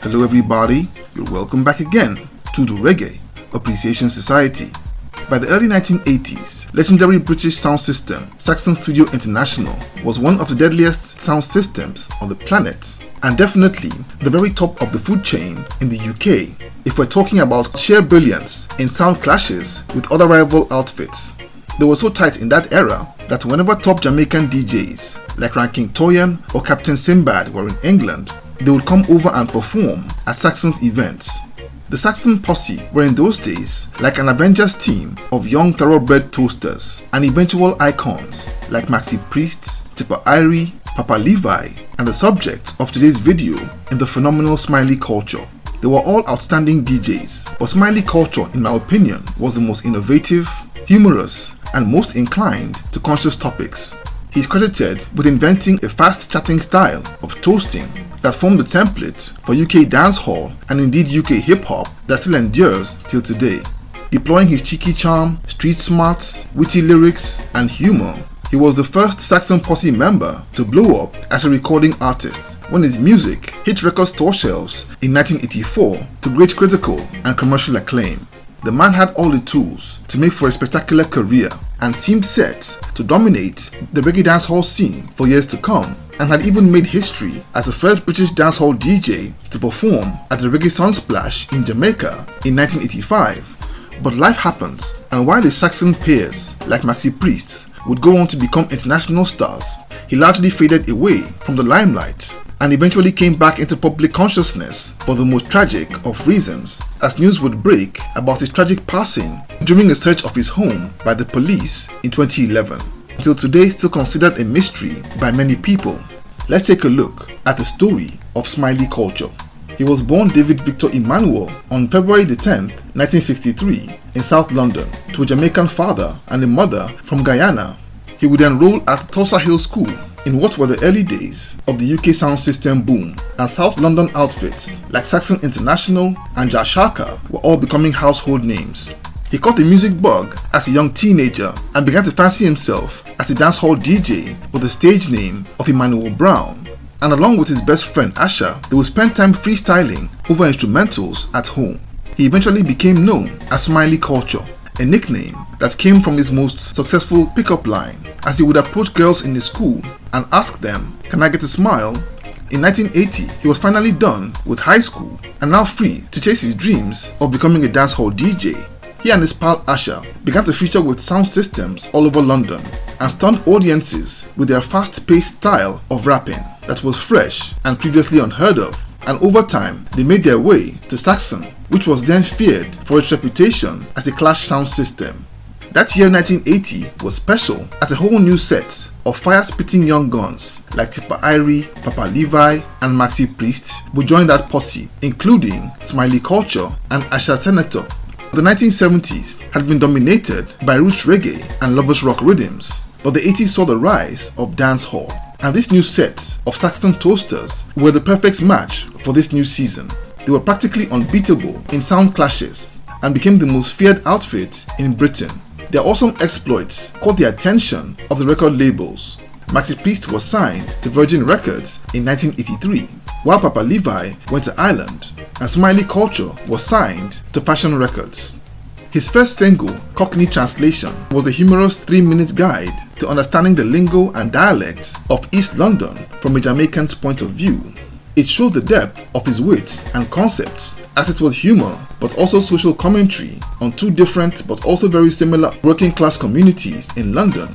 Hello everybody, you're welcome back again to the Reggae Appreciation Society. By the early 1980s, legendary British sound system Saxon International was one of the deadliest sound systems on the planet, and definitely the very top of the food chain in the UK if we're talking about sheer brilliance in sound clashes with other rival outfits. They were so tight in that era that whenever top Jamaican DJs like Ranking Toyin or Captain Sinbad were in England, they would come over and perform at Saxon's events. The Saxon posse were in those days like an Avengers team of young thoroughbred toasters and eventual icons like Maxi Priest, Tipper Irie, Papa Levi, and the subject of today's video in the phenomenal Smiley Culture. They were all outstanding DJs, but Smiley Culture, in my opinion, was the most innovative, humorous, and most inclined to conscious topics. He's credited with inventing a fast chatting style of toasting that formed the template for UK dancehall and indeed UK hip-hop that still endures till today. Deploying his cheeky charm, street smarts, witty lyrics, and humor, he was the first Saxon posse member to blow up as a recording artist when his music hit record store shelves in 1984 to great critical and commercial acclaim. The man had all the tools to make for a spectacular career and seemed set to dominate the reggae dancehall scene for years to come, and had even made history as the first British dancehall DJ to perform at the Reggae Sunsplash in Jamaica in 1985. But life happens, and while his Saxon peers like Maxi Priest would go on to become international stars, he largely faded away from the limelight and eventually came back into public consciousness for the most tragic of reasons, as news would break about his tragic passing during a search of his home by the police in 2011. Until today still considered a mystery by many people. Let's take a look at the story of Smiley Culture. He was born David Victor Emmanuel on February 10, 1963 in South London to a Jamaican father and a mother from Guyana. He would enroll at Tulsa Hill School in what were the early days of the UK sound system boom, and South London outfits like Saxon International and Jashaka were all becoming household names. He caught the music bug as a young teenager and began to fancy himself as a dancehall DJ with the stage name of Emmanuel Brown, and along with his best friend Asha, they would spend time freestyling over instrumentals at home. He eventually became known as Smiley Culture, a nickname that came from his most successful pickup line, as he would approach girls in his school and ask them, "Can I get a smile?" In 1980, he was finally done with high school and now free to chase his dreams of becoming a dancehall DJ. He and his pal Asha began to feature with sound systems all over London and stunned audiences with their fast-paced style of rapping that was fresh and previously unheard of, and over time they made their way to Saxon, which was then feared for its reputation as a clash sound system. That year 1980 was special as a whole new set of fire-spitting young guns like Tipper Irie, Papa Levi, and Maxi Priest would join that posse, including Smiley Culture and Asha Senator. The 1970s had been dominated by roots reggae and lovers rock rhythms, but the 80s saw the rise of dancehall, and this new set of Saxon toasters were the perfect match for this new season. They were practically unbeatable in sound clashes and became the most feared outfit in Britain. Their awesome exploits caught the attention of the record labels. Maxi Priest was signed to Virgin Records in 1983, while Papa Levi went to Ireland, and Smiley Culture was signed to Fashion Records. His first single, Cockney Translation, was a humorous 3-minute guide to understanding the lingo and dialects of East London from a Jamaican's point of view. It showed the depth of his wits and concepts, as it was humor but also social commentary on two different but also very similar working class communities in London.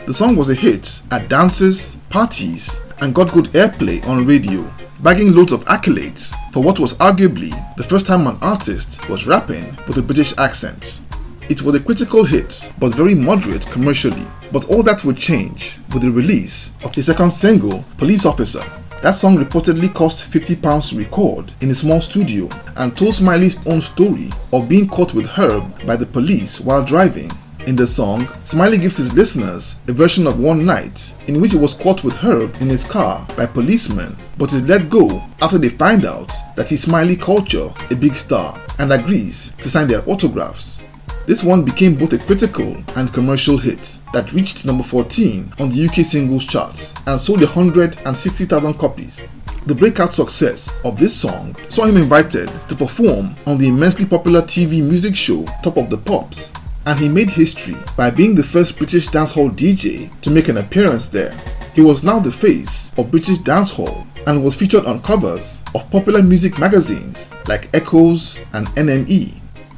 The song was a hit at dances, parties, and got good airplay on radio, bagging loads of accolades for what was arguably the first time an artist was rapping with a British accent. It was a critical hit but very moderate commercially, but all that would change with the release of his second single, Police Officer. That song reportedly cost £50 to record in a small studio and told Smiley's own story of being caught with herb by the police while driving. In the song, Smiley gives his listeners a version of one night in which he was caught with herb in his car by policemen, but is let go after they find out that he's Smiley Culture, a big star, and agrees to sign their autographs. This one became both a critical and commercial hit that reached number 14 on the UK singles charts and sold 160,000 copies. The breakout success of this song saw him invited to perform on the immensely popular TV music show Top of the Pops, and he made history by being the first British dancehall DJ to make an appearance there. He was now the face of British dancehall and was featured on covers of popular music magazines like Echoes and NME.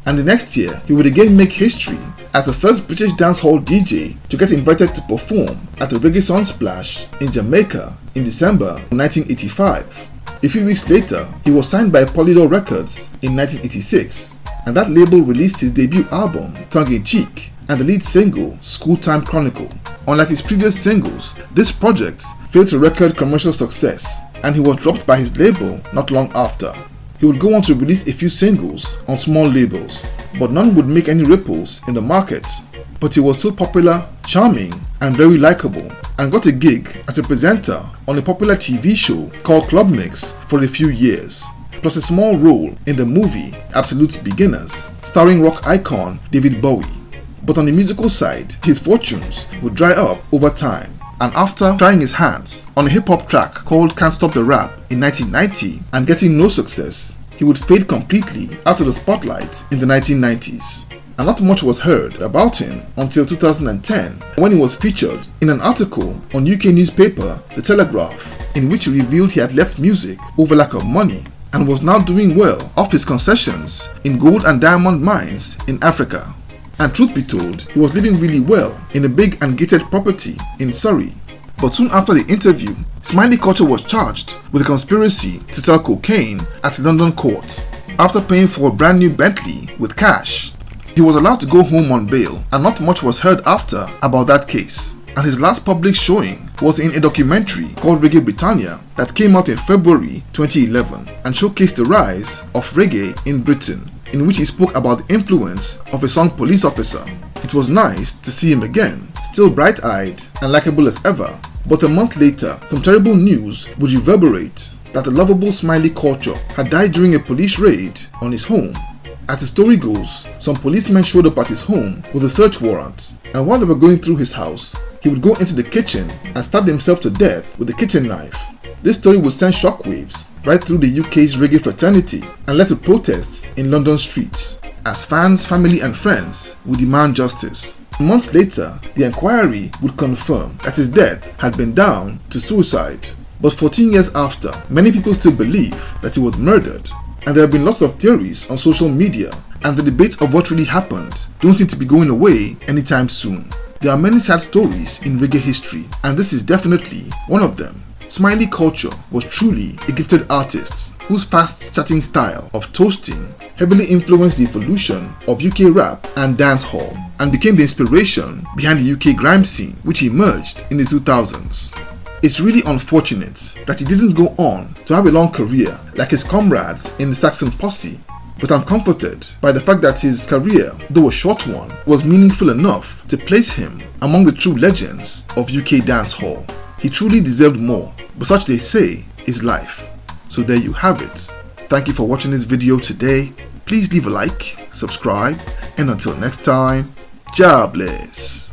And the next year, he would again make history as the first British dancehall DJ to get invited to perform at the Reggae Sunsplash in Jamaica in December 1985. A few weeks later, he was signed by Polydor Records in 1986, and that label released his debut album, Tongue in Cheek, and the lead single, School Time Chronicle. Unlike his previous singles, this project failed to record commercial success, and he was dropped by his label not long after. He would go on to release a few singles on small labels, but none would make any ripples in the market. But he was so popular, charming, and very likable, and got a gig as a presenter on a popular TV show called Club Mix for a few years, plus a small role in the movie Absolute Beginners, starring rock icon David Bowie. But on the musical side, his fortunes would dry up over time, and after trying his hands on a hip-hop track called Can't Stop the Rap in 1990 and getting no success, he would fade completely out of the spotlight in the 1990s. And not much was heard about him until 2010, when he was featured in an article on UK newspaper The Telegraph, in which he revealed he had left music over lack of money and was now doing well off his concessions in gold and diamond mines in Africa. And truth be told, he was living really well in a big and gated property in Surrey. But soon after the interview, Smiley Culture was charged with a conspiracy to sell cocaine at a London court. After paying for a brand new Bentley with cash, he was allowed to go home on bail, and not much was heard after about that case. And his last public showing was in a documentary called Reggae Britannia that came out in February 2011 and showcased the rise of reggae in Britain, in which he spoke about the influence of a song Police Officer. It was nice to see him again, still bright-eyed and likable as ever, but a month later, some terrible news would reverberate that the lovable Smiley Culture had died during a police raid on his home. As the story goes, some policemen showed up at his home with a search warrant, and while they were going through his house, he would go into the kitchen and stab himself to death with a kitchen knife. This story would send shockwaves right through the UK's reggae fraternity and led to protests in London streets, as fans, family and friends would demand justice. Months later, the inquiry would confirm that his death had been down to suicide. But 14 years after, many people still believe that he was murdered, and there have been lots of theories on social media, and the debate of what really happened don't seem to be going away anytime soon. There are many sad stories in reggae history, and this is definitely one of them. Smiley Culture was truly a gifted artist whose fast chatting style of toasting heavily influenced the evolution of UK rap and dancehall, and became the inspiration behind the UK grime scene, which emerged in the 2000s. It's really unfortunate that he didn't go on to have a long career like his comrades in the Saxon posse, but I'm comforted by the fact that his career, though a short one, was meaningful enough to place him among the true legends of UK dancehall. He truly deserved more, but such they say is life. So there you have it. Thank you for watching this video today. Please leave a like, subscribe, and until next time, Jah bless.